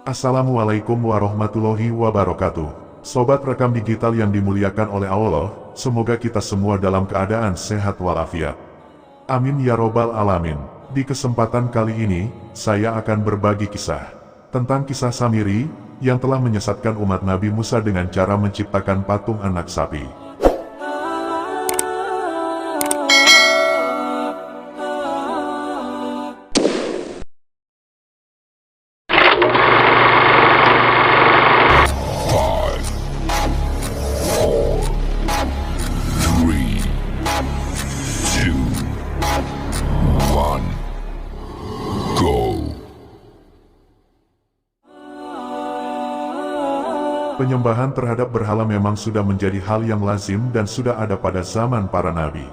Assalamualaikum warahmatullahi wabarakatuh. Sobat rekam digital yang dimuliakan oleh Allah, semoga kita semua dalam keadaan sehat walafiat. Amin ya robbal alamin. Di kesempatan kali ini, saya akan berbagi kisah tentang kisah Samiri yang telah menyesatkan umat Nabi Musa dengan cara menciptakan patung anak sapi. Penyembahan terhadap berhala memang sudah menjadi hal yang lazim dan sudah ada pada zaman para nabi.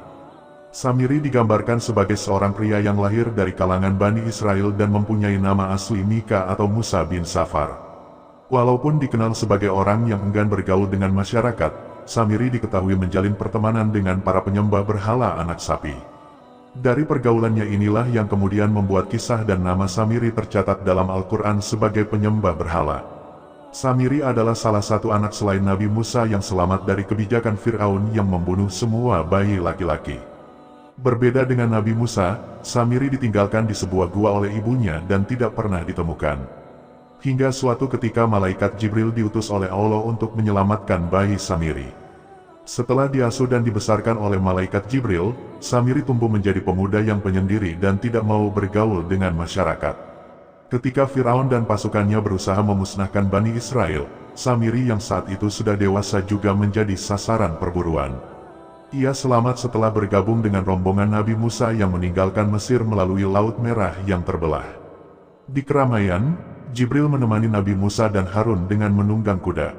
Samiri digambarkan sebagai seorang pria yang lahir dari kalangan Bani Israel dan mempunyai nama asli Mika atau Musa bin Safar. Walaupun dikenal sebagai orang yang enggan bergaul dengan masyarakat, Samiri diketahui menjalin pertemanan dengan para penyembah berhala anak sapi. Dari pergaulannya inilah yang kemudian membuat kisah dan nama Samiri tercatat dalam Al-Quran sebagai penyembah berhala. Samiri adalah salah satu anak selain Nabi Musa yang selamat dari kebijakan Fir'aun yang membunuh semua bayi laki-laki. Berbeda dengan Nabi Musa, Samiri ditinggalkan di sebuah gua oleh ibunya dan tidak pernah ditemukan. Hingga suatu ketika malaikat Jibril diutus oleh Allah untuk menyelamatkan bayi Samiri. Setelah diasuh dan dibesarkan oleh malaikat Jibril, Samiri tumbuh menjadi pemuda yang penyendiri dan tidak mau bergaul dengan masyarakat. Ketika Firaun dan pasukannya berusaha memusnahkan Bani Israel, Samiri yang saat itu sudah dewasa juga menjadi sasaran perburuan. Ia selamat setelah bergabung dengan rombongan Nabi Musa yang meninggalkan Mesir melalui Laut Merah yang terbelah. Di keramaian, Jibril menemani Nabi Musa dan Harun dengan menunggang kuda.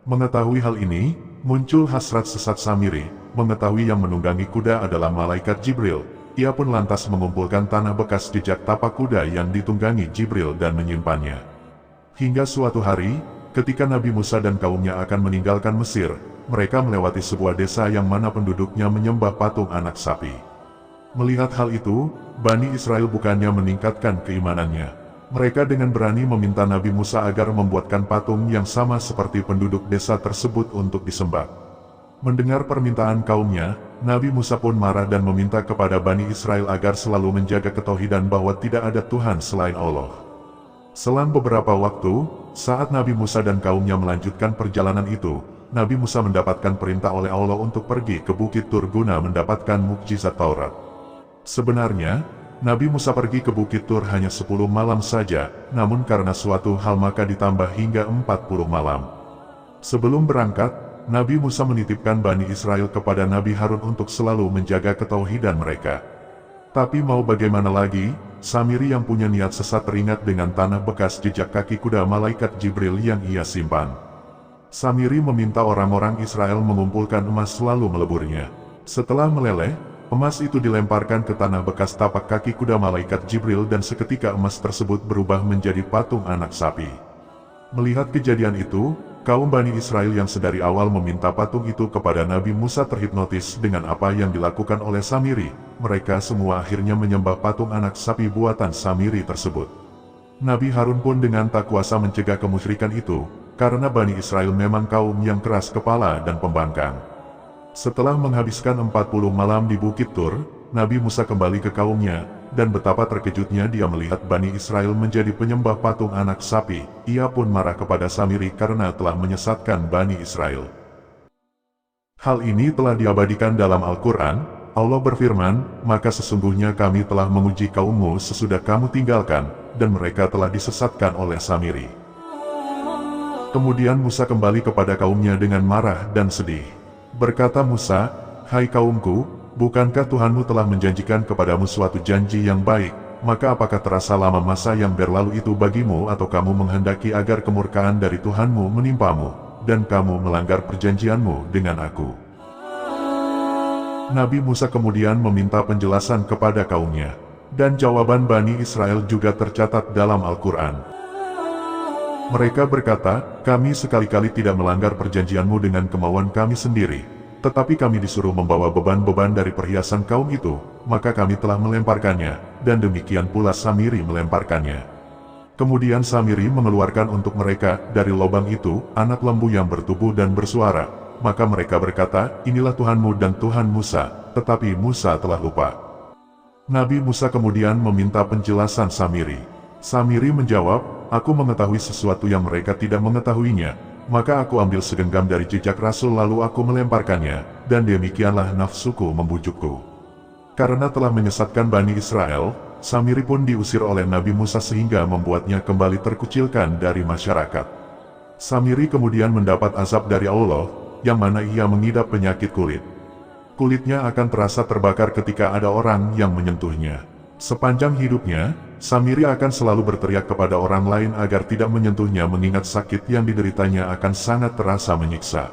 Mengetahui hal ini, muncul hasrat sesat Samiri, mengetahui yang menunggangi kuda adalah malaikat Jibril. Ia pun lantas mengumpulkan tanah bekas jejak tapak kuda yang ditunggangi Jibril dan menyimpannya. Hingga suatu hari, ketika Nabi Musa dan kaumnya akan meninggalkan Mesir, mereka melewati sebuah desa yang mana penduduknya menyembah patung anak sapi. Melihat hal itu, Bani Israel bukannya meningkatkan keimanannya. Mereka dengan berani meminta Nabi Musa agar membuatkan patung yang sama seperti penduduk desa tersebut untuk disembah. Mendengar permintaan kaumnya, Nabi Musa pun marah dan meminta kepada Bani Israel agar selalu menjaga ketauhidan bahwa tidak ada Tuhan selain Allah. Selang beberapa waktu, saat Nabi Musa dan kaumnya melanjutkan perjalanan itu, Nabi Musa mendapatkan perintah oleh Allah untuk pergi ke Bukit Tur guna mendapatkan mukjizat Taurat. Sebenarnya, Nabi Musa pergi ke Bukit Tur hanya 10 malam saja, namun karena suatu hal maka ditambah hingga 40 malam. Sebelum berangkat, Nabi Musa menitipkan Bani Israel kepada Nabi Harun untuk selalu menjaga ketauhidan mereka. Tapi mau bagaimana lagi, Samiri yang punya niat sesat teringat dengan tanah bekas jejak kaki kuda malaikat Jibril yang ia simpan. Samiri meminta orang-orang Israel mengumpulkan emas lalu meleburnya. Setelah meleleh, emas itu dilemparkan ke tanah bekas tapak kaki kuda malaikat Jibril dan seketika emas tersebut berubah menjadi patung anak sapi. Melihat kejadian itu, kaum Bani Israel yang sedari awal meminta patung itu kepada Nabi Musa terhipnotis dengan apa yang dilakukan oleh Samiri. Mereka semua akhirnya menyembah patung anak sapi buatan Samiri tersebut. Nabi Harun pun dengan tak kuasa mencegah kemusyrikan itu, karena Bani Israel memang kaum yang keras kepala dan pembangkang. Setelah menghabiskan 40 malam di Bukit Tur, Nabi Musa kembali ke kaumnya, dan betapa terkejutnya dia melihat Bani Israel menjadi penyembah patung anak sapi. Ia pun marah kepada Samiri karena telah menyesatkan Bani Israel. Hal ini telah diabadikan dalam Al-Quran. Allah berfirman, "Maka sesungguhnya kami telah menguji kaummu sesudah kamu tinggalkan, dan mereka telah disesatkan oleh Samiri." Kemudian Musa kembali kepada kaumnya dengan marah dan sedih. Berkata Musa, "Hai kaumku, bukankah Tuhanmu telah menjanjikan kepadamu suatu janji yang baik? Maka apakah terasa lama masa yang berlalu itu bagimu atau kamu menghendaki agar kemurkaan dari Tuhanmu menimpamu, dan kamu melanggar perjanjianmu dengan aku?" Nabi Musa kemudian meminta penjelasan kepada kaumnya, dan jawaban Bani Israel juga tercatat dalam Al-Quran. Mereka berkata, "Kami sekali-kali tidak melanggar perjanjianmu dengan kemauan kami sendiri. Tetapi kami disuruh membawa beban-beban dari perhiasan kaum itu, maka kami telah melemparkannya, dan demikian pula Samiri melemparkannya." Kemudian Samiri mengeluarkan untuk mereka dari lubang itu anak lembu yang bertubuh dan bersuara. Maka mereka berkata, inilah Tuhanmu dan Tuhan Musa, tetapi Musa telah lupa. Nabi Musa kemudian meminta penjelasan Samiri. Samiri menjawab, aku mengetahui sesuatu yang mereka tidak mengetahuinya. Maka aku ambil segenggam dari jejak rasul lalu aku melemparkannya, dan demikianlah nafsuku membujukku. Karena telah menyesatkan Bani Israel, Samiri pun diusir oleh Nabi Musa sehingga membuatnya kembali terkucilkan dari masyarakat. Samiri kemudian mendapat azab dari Allah, yang mana ia mengidap penyakit kulit. Kulitnya akan terasa terbakar ketika ada orang yang menyentuhnya. Sepanjang hidupnya, Samiri akan selalu berteriak kepada orang lain agar tidak menyentuhnya mengingat sakit yang dideritanya akan sangat terasa menyiksa.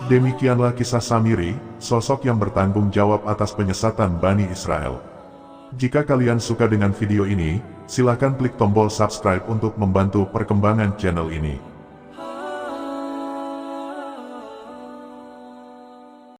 Demikianlah kisah Samiri, sosok yang bertanggung jawab atas penyesatan Bani Israel. Jika kalian suka dengan video ini, silakan klik tombol subscribe untuk membantu perkembangan channel ini.